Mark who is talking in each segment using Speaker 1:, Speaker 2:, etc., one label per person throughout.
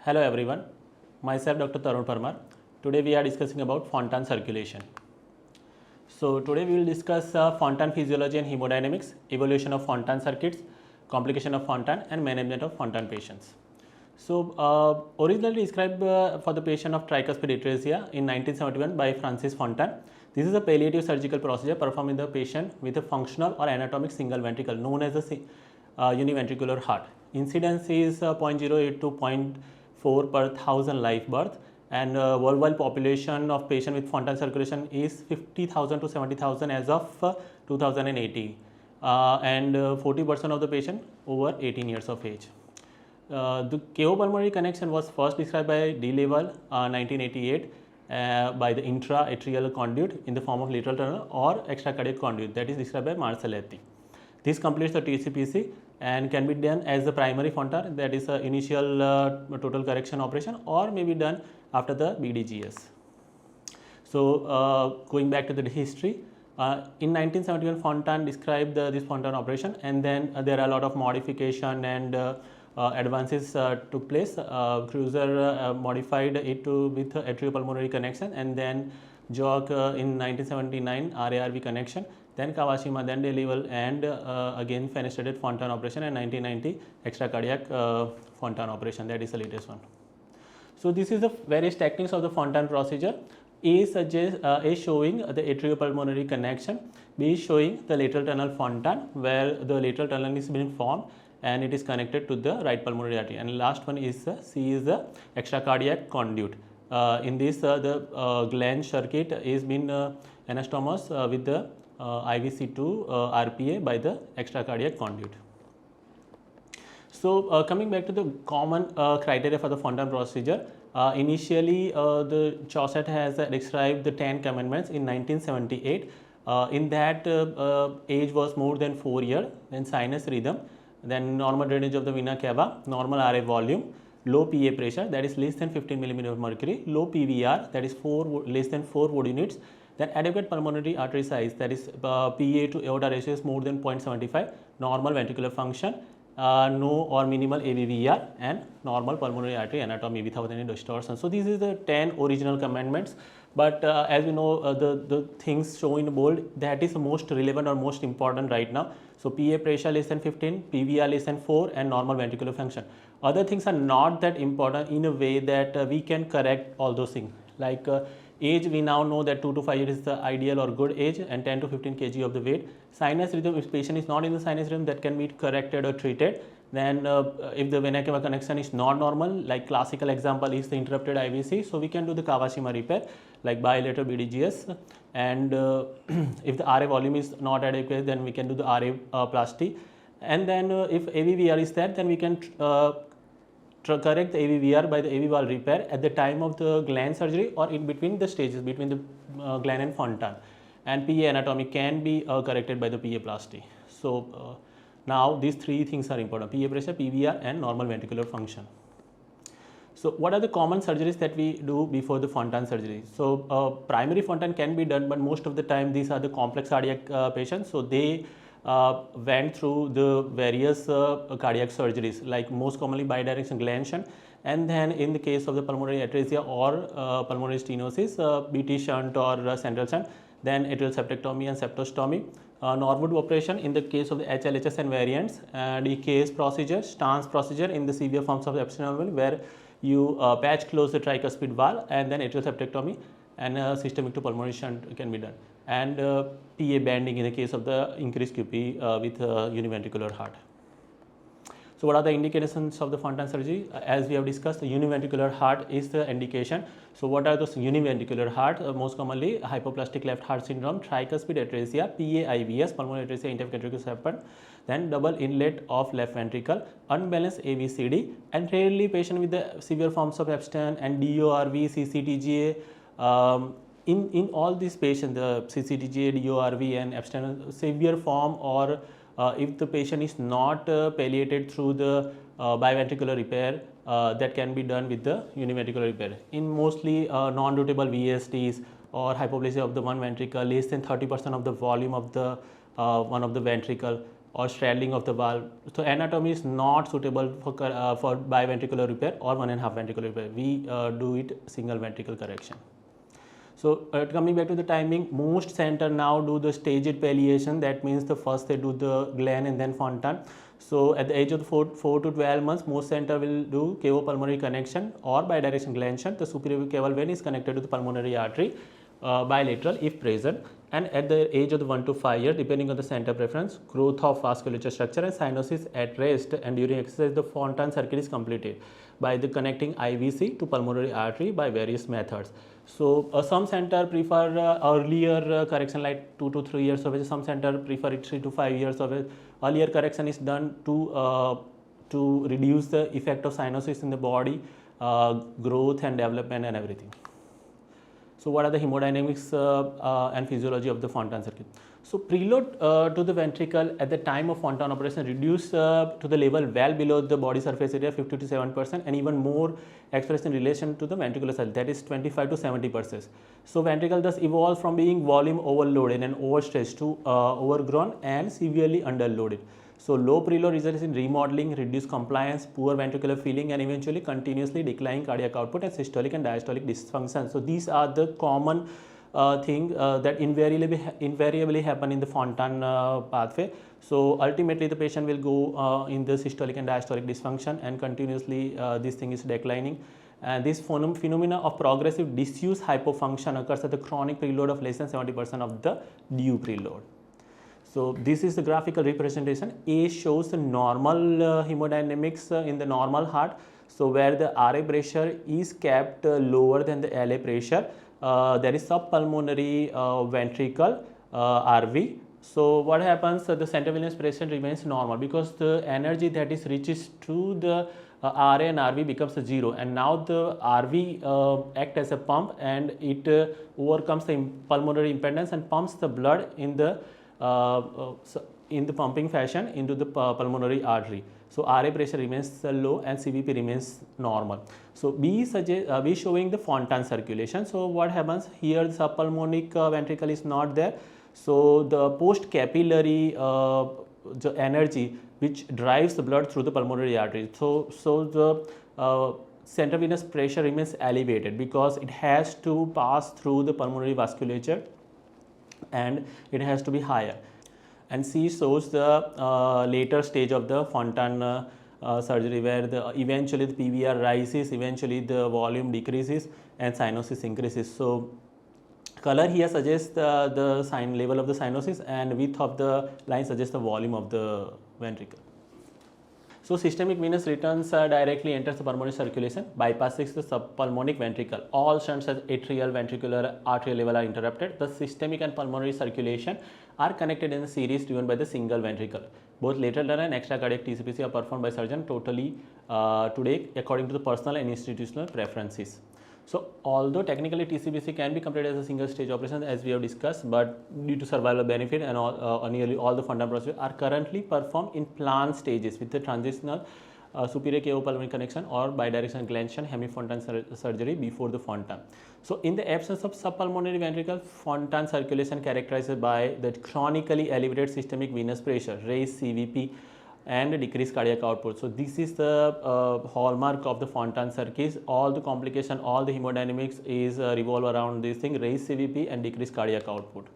Speaker 1: Hello everyone, myself Dr. Tarun Parmar. Today we are discussing about Fontan circulation. So today we will discuss Fontan physiology and hemodynamics, evolution of Fontan circuits, complication of Fontan and management of Fontan patients. So originally described for the patient of tricuspid atresia in 1971 by Francis Fontan. This is a palliative surgical procedure performed in the patient with a functional or anatomic single ventricle known as a univentricular heart. Incidence is 0.08 to 0.4 per 1000 live birth, and worldwide population of patient with Fontan circulation is 50,000 to 70,000 as of 2018, and 40% of the patient over 18 years of age. The pulmonary connection was first described by D. Level 1988 by the intra-atrial conduit in the form of lateral tunnel or extracardiac conduit, that is described by Marcelletti. This completes the TCPC and can be done as the primary Fontan, that is initial total correction operation, or may be done after the BDGS. So going back to the history, in 1971 Fontan described this Fontan operation, and then there are a lot of modification and advances took place. Cruiser modified it with atriopulmonary connection, and then Jock in 1979 RARV connection, then Kawashima, then De Level, and again fenestrated Fontan operation, and 1990 extracardiac Fontan operation, that is the latest one. So this is the various techniques of the Fontan procedure. A is showing the atriopulmonary connection, B is showing the lateral tunnel Fontan, where the lateral tunnel is being formed and it is connected to the right pulmonary artery, and last one is C is the extracardiac conduit. In this the Glenn circuit is been anastomosed with the IVC2 RPA by the extracardiac conduit. So coming back to the common criteria for the Fontan procedure, initially the Chaucer has described the 10 commandments in 1978. In that age was more than 4 years, then sinus rhythm, then normal drainage of the vena cava, normal RA volume, low PA pressure, that is less than 15 mm of mercury, low PVR, that is less than 4 Wood units, then adequate pulmonary artery size, that is PA to aorta ratio is more than 0.75, normal ventricular function, no or minimal AVVR, and normal pulmonary artery anatomy without any distortion. So these are the 10 original commandments, but as we know the things shown in bold, that is most relevant or most important right now. So PA pressure less than 15, PVR less than 4, and normal ventricular function. Other things are not that important in a way that we can correct all those things. Like age, we now know that 2 to 5 years is the ideal or good age, and 10 to 15 kg of the weight. Sinus rhythm, if patient is not in the sinus rhythm, that can be corrected or treated. Then if the vena cava connection is not normal, like classical example is the interrupted IVC, so we can do the Kawashima repair like bilateral BDGS, and if the RA volume is not adequate, then we can do the RA plasty, and then if AVVR is there, then we can correct the AVVR by the AV valve repair at the time of the Glenn surgery or in between the stages between the Glenn and Fontan, and PA anatomy can be corrected by the PA plasty. So now these three things are important: PA pressure, PVR, and normal ventricular function. So what are the common surgeries that we do before the Fontan surgery? So primary Fontan can be done, but most of the time these are the complex cardiac patients, so they went through the various cardiac surgeries, like most commonly bidirectional Glenn shunt, and then in the case of the pulmonary atresia or pulmonary stenosis, BT shunt or central shunt, then atrial septectomy and septostomy. Norwood operation in the case of the HLHS and variants, DKS procedure, stance procedure in the severe forms of abdominal, where you patch close the tricuspid valve, and then atrial septectomy and systemic to pulmonary shunt can be done, and PA banding in the case of the increased QP with univentricular heart. So what are the indications of the Fontan surgery? As we have discussed, the univentricular heart is the indication. So what are those univentricular heart? Most commonly hypoplastic left heart syndrome, tricuspid atresia, PAIVS, pulmonary atresia interventricular septum, then double inlet of left ventricle, unbalanced AVCD, and rarely patient with the severe forms of abstinence and DORV, CCTGA. In all these patients, the CCTGA, DORV, and abstinence severe form, or if the patient is not palliated through the biventricular repair, that can be done with the univentricular repair. In mostly non-routable VSTs or hypoplasia of the one ventricle, less than 30% of the volume of the one of the ventricle, or straddling of the valve. So anatomy is not suitable for biventricular repair or 1.5 ventricular repair. We do it single ventricle correction. So coming back to the timing, most center now do the staged palliation. That means the first they do the Glenn and then Fontan. So at the age of 4 to 12 months, most center will do cavopulmonary connection or bidirectional Glenn shunt. The superior caval vein is connected to the pulmonary artery bilateral if present. And at the age of 1 to 5 years, depending on the center preference, growth of vasculature structure and cyanosis at rest and during exercise, the Fontan circuit is completed by the connecting IVC to pulmonary artery by various methods. So some center prefer earlier correction like 2 to 3 years of age. Some center prefer it 3 to 5 years of age. Earlier correction is done to reduce the effect of cyanosis in the body, growth and development and everything. So what are the hemodynamics and physiology of the Fontan circuit? So preload to the ventricle at the time of Fontan operation reduced to the level well below the body surface area 50 to 7% and even more expressed in relation to the ventricular size, that is 25 to 70%. So ventricle thus evolved from being volume overloaded and overstretched to overgrown and severely underloaded. So low preload results in remodeling, reduced compliance, poor ventricular filling and eventually continuously declining cardiac output and systolic and diastolic dysfunction. So these are the common thing that invariably happen in the Fontan pathway. So ultimately the patient will go in the systolic and diastolic dysfunction and continuously this thing is declining. And this phenomena of progressive disuse hypofunction occurs at the chronic preload of less than 70% of the due preload. So this is the graphical representation. A shows the normal hemodynamics in the normal heart. So where the RA pressure is kept lower than the LA pressure, there is subpulmonary ventricle RV. So what happens? The central venous pressure remains normal because the energy that is reaches to the RA and RV becomes a 0, and now the RV act as a pump and it overcomes the pulmonary impedance and pumps the blood in the pumping fashion into the pulmonary artery. So RA pressure remains low and CVP remains normal. So B showing the Fontan circulation. So what happens here? The subpulmonic ventricle is not there. So the post capillary the energy which drives the blood through the pulmonary artery. So the central venous pressure remains elevated because it has to pass through the pulmonary vasculature and it has to be higher. And C shows the later stage of the Fontan surgery where eventually the PVR rises, eventually the volume decreases and cyanosis increases. So color here suggests the sign level of the cyanosis and width of the line suggests the volume of the ventricle. So systemic venous returns directly enters the pulmonary circulation, bypassing the subpulmonic ventricle. All shunts at atrial, ventricular, arterial level are interrupted. The systemic and pulmonary circulation are connected in a series driven by the single ventricle. Both lateral and extracardiac TCPC are performed by surgeon totally today according to the personal and institutional preferences. So although technically TCPC can be completed as a single stage operation as we have discussed, but due to survival benefit and nearly all the Fontan procedures are currently performed in planned stages with the transitional superior cavopulmonary connection or bidirectional Glenn shunt hemi-Fontan surgery before the Fontan. So in the absence of subpulmonary ventricle, Fontan circulation characterized by the chronically elevated systemic venous pressure, raised CVP and decreased cardiac output. So this is the hallmark of the Fontan circuit. All the complication, all the hemodynamics is revolve around this thing, raised CVP and decreased cardiac output.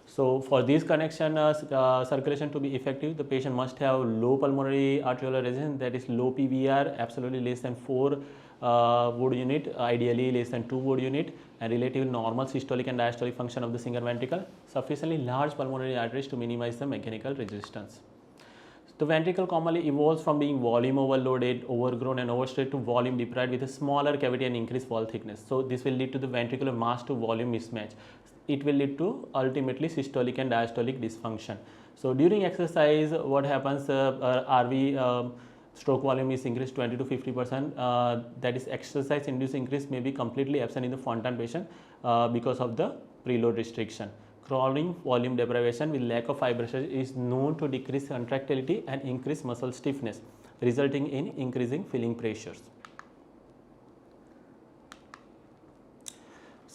Speaker 1: So for this connection circulation to be effective, the patient must have low pulmonary arterial resistance, that is low PVR, absolutely less than 4 Wood unit, ideally less than 2 Wood unit, and relatively normal systolic and diastolic function of the single ventricle, sufficiently large pulmonary arteries to minimize the mechanical resistance. The ventricle commonly evolves from being volume overloaded, overgrown and overstretched to volume deprived with a smaller cavity and increased wall thickness. So this will lead to the ventricular mass to volume mismatch. It will lead to ultimately systolic and diastolic dysfunction. So during exercise, what happens? RV stroke volume is increased 20 to 50%. That is exercise induced increase may be completely absent in the Fontan patient because of the preload restriction. Chronic volume deprivation with lack of fibrinogen is known to decrease contractility and increase muscle stiffness, resulting in increasing filling pressures.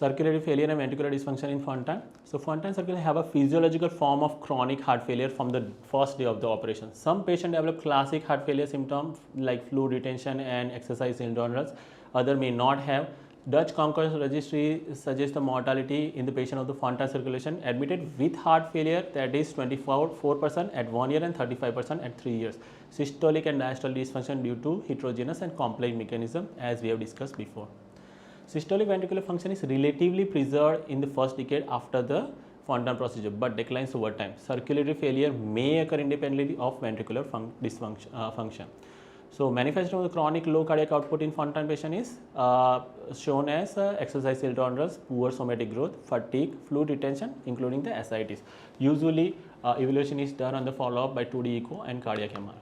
Speaker 1: Circulatory failure and ventricular dysfunction in Fontan. So Fontan circulation have a physiological form of chronic heart failure from the first day of the operation. Some patients develop classic heart failure symptoms like fluid retention and exercise intolerance. Other may not have. Dutch Concordance registry suggests the mortality in the patient of the Fontan circulation admitted with heart failure, that is 24% at 1 year and 35% at 3 years. Systolic and diastolic dysfunction due to heterogeneous and complex mechanism, as we have discussed before. Systolic ventricular function is relatively preserved in the first decade after the Fontan procedure but declines over time. Circulatory failure may occur independently of ventricular function. So, manifestation of the chronic low cardiac output in Fontan patient is shown as exercise intolerance, poor somatic growth, fatigue, fluid retention including the ascites. Usually, evaluation is done on the follow-up by 2D echo and cardiac MR.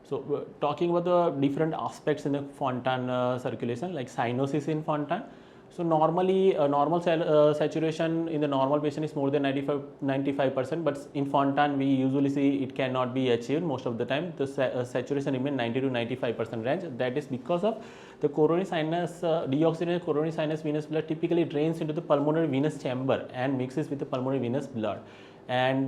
Speaker 1: So, talking about the different aspects in the Fontan circulation, like cyanosis in Fontan. So, normally normal saturation in the normal patient is more than 95%, but in Fontan we usually see it cannot be achieved most of the time. The saturation remains 90 to 95% range. That is because of the coronary sinus, deoxygenated coronary sinus venous blood typically drains into the pulmonary venous chamber and mixes with the pulmonary venous blood. And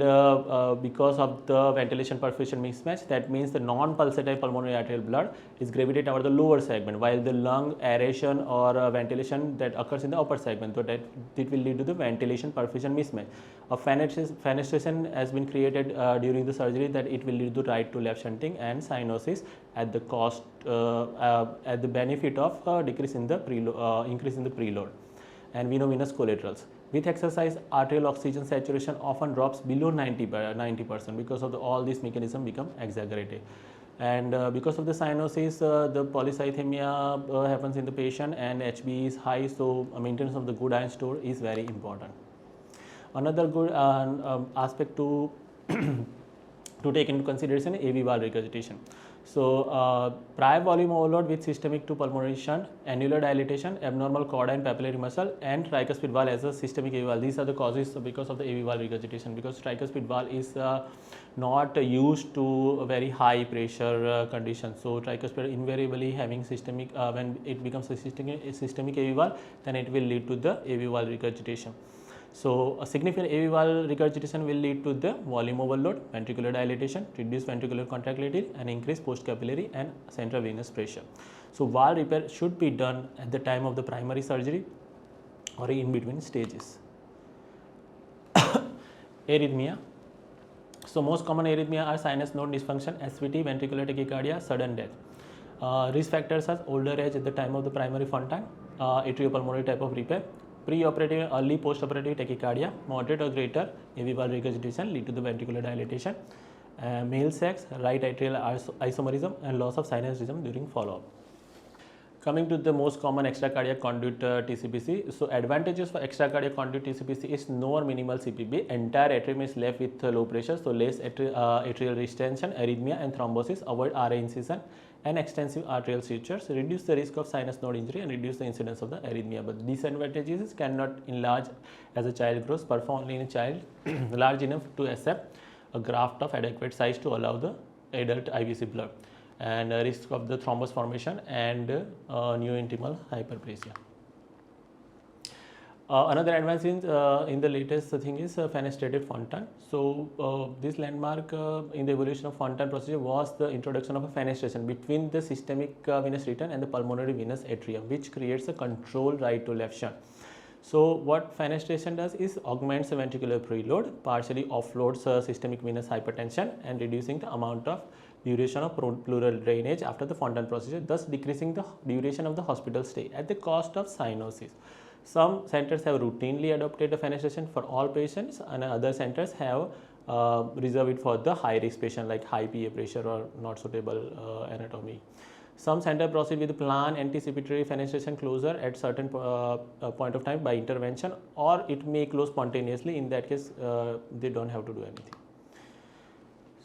Speaker 1: because of the ventilation perfusion mismatch, that means the non-pulsatile pulmonary arterial blood is gravitated toward the lower segment, while the lung aeration or ventilation that occurs in the upper segment, so that it will lead to the ventilation perfusion mismatch. A fenestration has been created during the surgery that it will lead to right to left shunting and cyanosis at the cost, at the benefit of decrease in the increase in the preload and veno-venous collaterals. With exercise, arterial oxygen saturation often drops below 90% because of all these mechanisms become exaggerated. And because of the cyanosis, the polycythemia happens in the patient and HB is high, so maintenance of the good iron store is very important. Another good aspect to to take into consideration AV valve regurgitation. So, prior volume overload with systemic to pulmonary shunt, annular dilatation, abnormal chordae and papillary muscle, and tricuspid valve as a systemic AV valve. These are the causes because of the AV valve regurgitation, because tricuspid valve is not used to a very high pressure condition. So, tricuspid invariably having systemic, when it becomes a systemic AV valve, then it will lead to the AV valve regurgitation. So, a significant AV valve regurgitation will lead to the volume overload, ventricular dilatation, reduced ventricular contractility, and increased postcapillary and central venous pressure. So, valve repair should be done at the time of the primary surgery or in between stages. Arrhythmia. So, most common arrhythmia are sinus node dysfunction, SVT, ventricular tachycardia, sudden death. Risk factors are older age at the time of the primary Fontan, atriopulmonary type of repair, pre-operative, early post-operative tachycardia, moderate or greater AV valve regurgitation lead to the ventricular dilatation, male sex, right atrial isomerism, and loss of sinus rhythm during follow-up. Coming to the most common extracardiac conduit TCPC. So, advantages for extracardiac conduit TCPC is no or minimal CPB, entire atrium is left with low pressure, so less atrial retention, arrhythmia and thrombosis, avoid RA incision and extensive arterial sutures, reduce the risk of sinus node injury and reduce the incidence of the arrhythmia. But disadvantages cannot enlarge as a child grows, perform only in a child large enough to accept a graft of adequate size to allow the adult IVC blood, and risk of the thrombus formation and neointimal hyperplasia. Another advance in the latest thing is fenestrated Fontan. So, this landmark in the evolution of Fontan procedure was the introduction of a fenestration between the systemic venous return and the pulmonary venous atrium, which creates a controlled right to left shunt. So, what fenestration does is augments the ventricular preload, partially offloads systemic venous hypertension and reducing the amount of duration of pleural drainage after the Fontan procedure, thus decreasing the duration of the hospital stay at the cost of cyanosis. Some centers have routinely adopted the fenestration for all patients, and other centers have reserved it for the high risk patient like high PA pressure or not suitable anatomy. Some centers proceed with planned anticipatory fenestration closure at certain point of time by intervention, or it may close spontaneously. In that case, they don't have to do anything.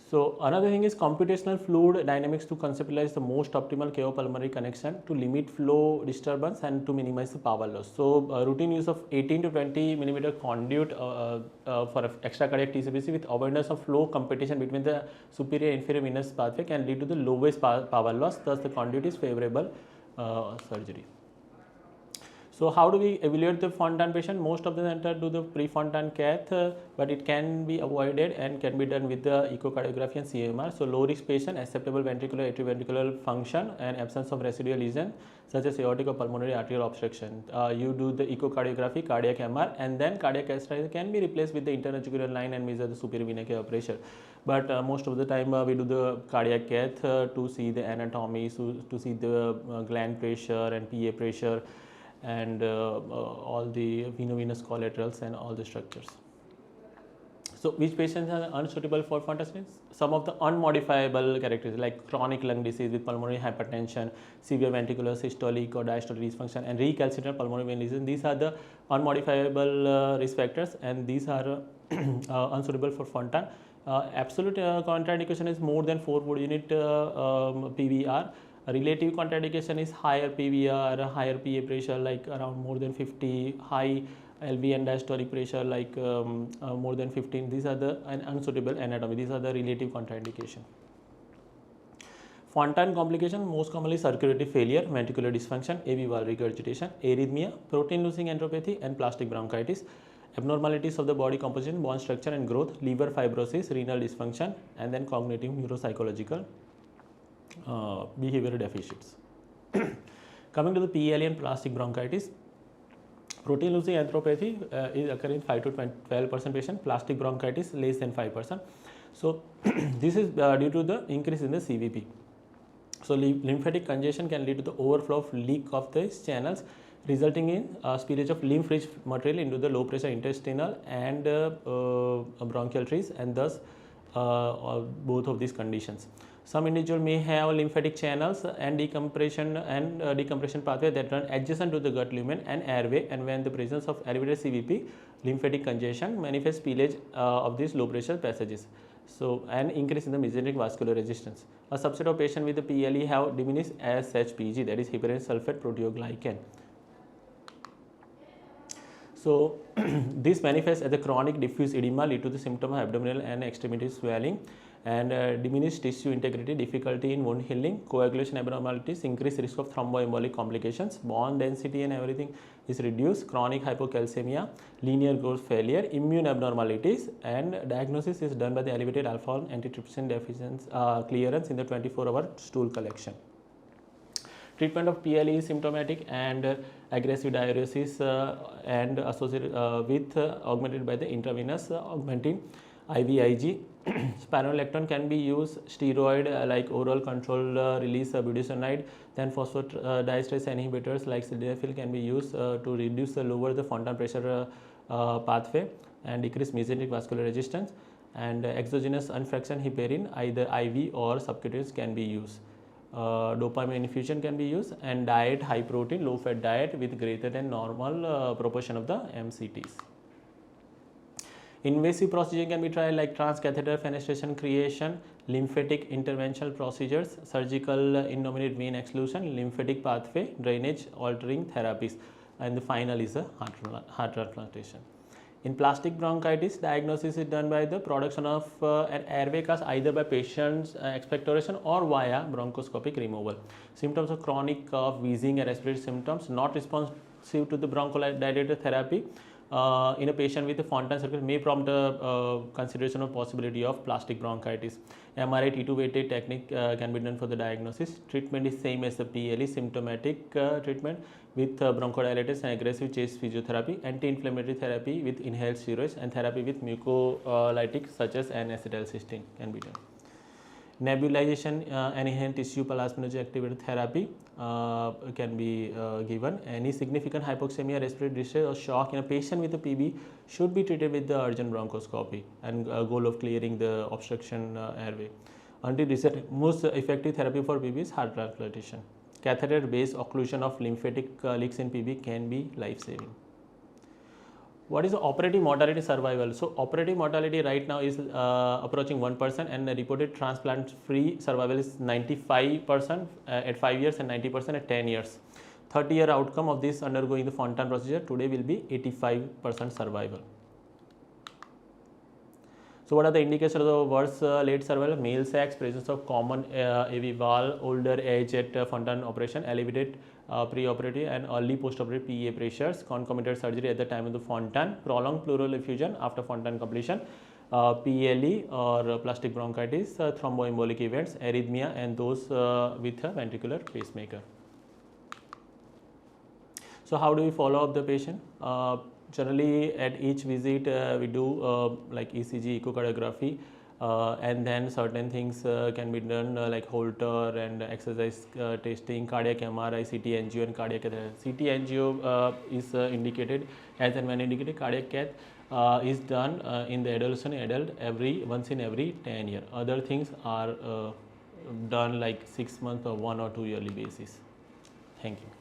Speaker 1: So, another thing is computational fluid dynamics to conceptualize the most optimal KO pulmonary connection to limit flow disturbance and to minimize the power loss. So, routine use of 18 to 20 millimeter conduit for extracardiac TCPC with awareness of flow competition between the superior and inferior venous pathway can lead to the lowest power loss, thus the conduit is favorable surgery. So how do we evaluate the Fontan patient? Most of the center do the pre-Fontan cath, but it can be avoided and can be done with the echocardiography and CMR. So low risk patient, acceptable ventricular atrioventricular function and absence of residual lesion such as aortic or pulmonary arterial obstruction. You do the echocardiography, cardiac MR, and then cardiac catheterization can be replaced with the interventricular line and measure the superior vena cava pressure. But most of the time we do the cardiac cath to see the anatomy, to see the gland pressure and PA pressure, and all the veno-venous collaterals and all the structures. So which patients are unsuitable for Fontan stents? Some of the unmodifiable characteristics like chronic lung disease with pulmonary hypertension, severe ventricular systolic or diastolic dysfunction, and recalcitrant pulmonary vein lesion. These are the unmodifiable risk factors, and these are unsuitable for Fontan. Absolute contraindication is more than 4 wood unit PVR. A relative contraindication is higher PVR, higher PA pressure like around more than 50, high LV and diastolic pressure like more than 15. These are the unsuitable anatomy. These are the relative contraindication. Fontan complication, most commonly circulatory failure, ventricular dysfunction, AV valve regurgitation, arrhythmia, protein losing enteropathy, and plastic bronchitis. Abnormalities of the body composition, bone structure and growth, liver fibrosis, renal dysfunction, and then cognitive neuropsychological behavioral deficits. Coming to the PLE and plastic bronchitis, protein losing enteropathy is occurring in 5 to 12% patient, plastic bronchitis less than 5%. So this is due to the increase in the CVP. So lymphatic congestion can lead to the overflow of leak of these channels, resulting in spillage of lymph-rich material into the low pressure intestinal and bronchial trees, and thus both of these conditions. Some individual may have lymphatic channels and decompression pathway that run adjacent to the gut lumen and airway, and when the presence of elevated CVP, lymphatic congestion manifests spillage of these low pressure passages. So an increase in the mesenteric vascular resistance. A subset of patients with the PLE have diminished SHPG, that is heparan sulfate proteoglycan. So this manifests as a chronic diffuse edema, lead to the symptom of abdominal and extremity swelling, and diminished tissue integrity, difficulty in wound healing, coagulation abnormalities, increased risk of thromboembolic complications, bone density and everything is reduced, chronic hypocalcemia, linear growth failure, immune abnormalities, and diagnosis is done by the elevated alpha-1 antitrypsin deficiency clearance in the 24-hour stool collection. Treatment of PLE is symptomatic and aggressive diuresis and associated with augmented by the intravenous augmentin IVIG. Spironolactone can be used, steroid like oral control release budesonide, then phosphodiesterase inhibitors like sildenafil can be used to reduce lower the Fontan pressure pathway and decrease mesenteric vascular resistance, and exogenous unfractionated heparin either IV or subcutaneous can be used. Dopamine infusion can be used, and diet high protein low fat diet with greater than normal proportion of the MCTs. Invasive procedure can be tried like transcatheter fenestration creation, lymphatic interventional procedures, surgical innominate vein exclusion, lymphatic pathway drainage altering therapies, and the final is a heart transplantation. In plastic bronchitis, diagnosis is done by the production of an airway cast either by patient's expectoration or via bronchoscopic removal. Symptoms of chronic cough, wheezing, and respiratory symptoms not responsive to the bronchodilator therapy in a patient with a Fontan circulation may prompt a consideration of possibility of plastic bronchitis. MRI T2 weighted technique can be done for the diagnosis. Treatment is same as the PLE, symptomatic treatment with bronchodilators and aggressive chest physiotherapy, anti-inflammatory therapy with inhaled steroids, and therapy with mucolytics such as N-acetylcysteine can be done. Nebulization and enhanced tissue plasminogen activated therapy can be given. Any significant hypoxemia, respiratory distress or shock in a patient with a PB should be treated with the urgent bronchoscopy and goal of clearing the obstruction airway. Until recently, most effective therapy for PB is heart transplantation. Catheter-based occlusion of lymphatic leaks in PB can be life-saving. What is the operative mortality survival? So operative mortality right now is approaching 1%, and the reported transplant-free survival is 95% at 5 years and 90% at 10 years. 30-year outcome of this undergoing the Fontan procedure today will be 85% survival. So what are the indications of the worse late survival? Male sex, presence of common AV valve, older age at Fontan operation, elevated preoperative and early postoperative PA pressures, concomitant surgery at the time of the Fontan, prolonged pleural effusion after Fontan completion, PLE or plastic bronchitis, thromboembolic events, arrhythmia, and those with a ventricular pacemaker. So how do we follow up the patient? Generally at each visit we do like ECG, echocardiography, and then certain things can be done like Holter and exercise testing, cardiac MRI, CT angio, and cardiac cath. CT angio is indicated as and when indicated. Cardiac cath is done in the adolescent adult once in every 10 years. Other things are done like 6 months or 1 or 2 yearly basis. Thank you.